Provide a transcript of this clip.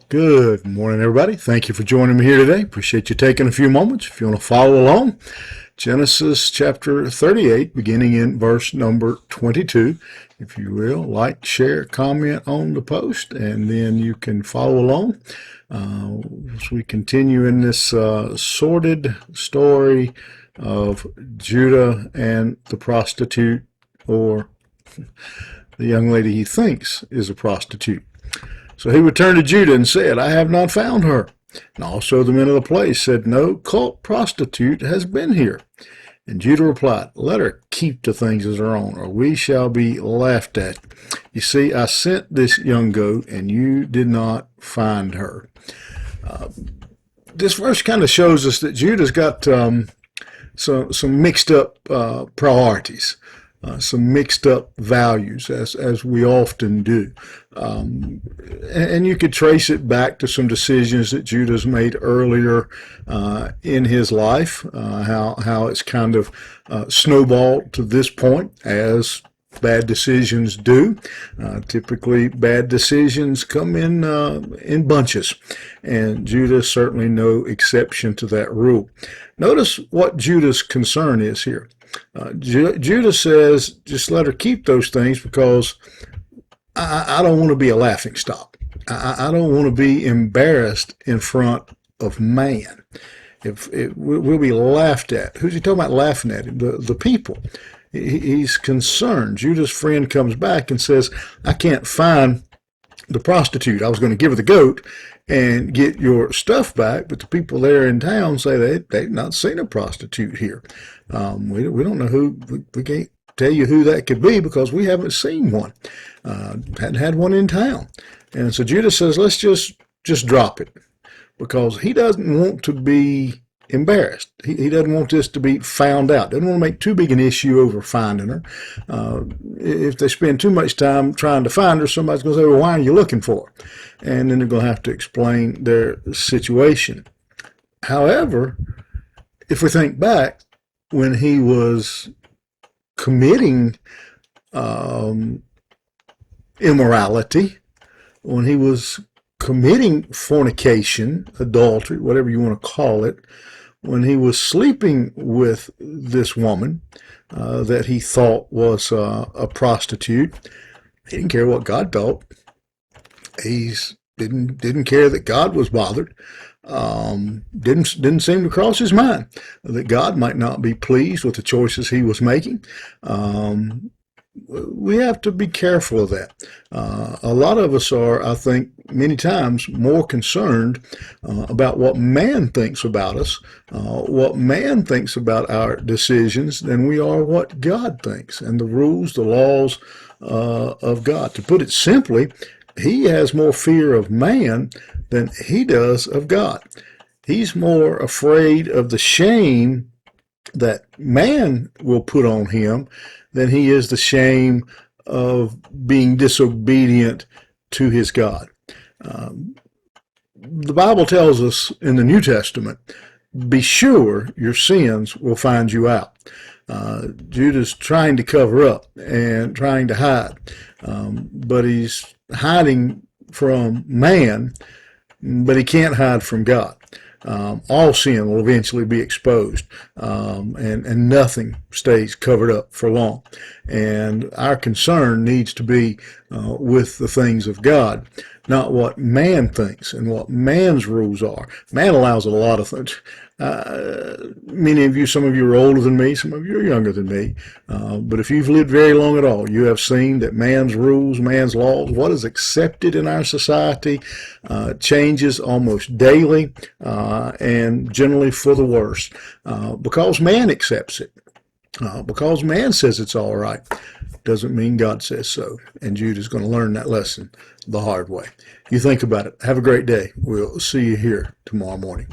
Good morning, everybody. Thank you for joining me here today. Appreciate you taking a few moments. If you want to follow along, Genesis chapter 38, beginning in verse number 22. If you will, like, share, comment on the post, and then you can follow along as we continue in this sordid story of Judah and the prostitute, or the young lady he thinks is a prostitute. So he returned to Judah and said, I have not found her. And also the men of the place said, No cult prostitute has been here. And Judah replied, Let her keep the things as her own, or we shall be laughed at. You see, I sent this young goat, and you did not find her. This verse kind of shows us that Judah's got some mixed up priorities. Some mixed up values, as we often do. And you could trace it back to some decisions that Judah's made earlier in his life, how it's kind of snowballed to this point, as bad decisions do. Typically, bad decisions come in bunches, and Judah is certainly no exception to that rule. Notice what Judah's concern is here. Judah says, just let her keep those things because I don't want to be a laughing stock. I don't want to be embarrassed in front of man. We'll be laughed at. Who's he talking about laughing at him? The people. He's concerned. Judah's friend comes back and says, I can't find the prostitute. I was going to give her the goat and get your stuff back, but the people there in town say they've not seen a prostitute here. We don't know who. We can't tell you who that could be because we haven't seen one. Hadn't had one in town. And so Judah says, let's just drop it, because he doesn't want to be embarrassed. He doesn't want this to be found out. Doesn't want to make too big an issue over finding her. If they spend too much time trying to find her, somebody's going to say, well, why are you looking for her? And then they're going to have to explain their situation. However, if we think back, when he was committing immorality, when he was committing fornication, adultery, whatever you want to call it, when he was sleeping with this woman that he thought was a prostitute, he didn't care what God thought. He didn't care that God was bothered. Didn't seem to cross his mind that God might not be pleased with the choices he was making. We have to be careful of that. A lot of us are, I think, many times more concerned about what man thinks about us, what man thinks about our decisions, than we are what God thinks and the rules, the laws of God. To put it simply, he has more fear of man than he does of God. He's more afraid of the shame that man will put on him than he is the shame of being disobedient to his God. The Bible tells us in the New Testament, be sure your sins will find you out. Judah's trying to cover up and trying to hide, but he's hiding from man, but he can't hide from God. All sin will eventually be exposed, and nothing stays covered up for long. And our concern needs to be with the things of God, not what man thinks and what man's rules are. Man allows a lot of things. Many of you, some of you are older than me, some of you are younger than me, but if you've lived very long at all, you have seen that man's rules, man's laws, what is accepted in our society changes almost daily, and generally for the worse, because man accepts it. Because man says it's all right, doesn't mean God says so. And Judah's going to learn that lesson the hard way. You think about it. Have a great day. We'll see you here tomorrow morning.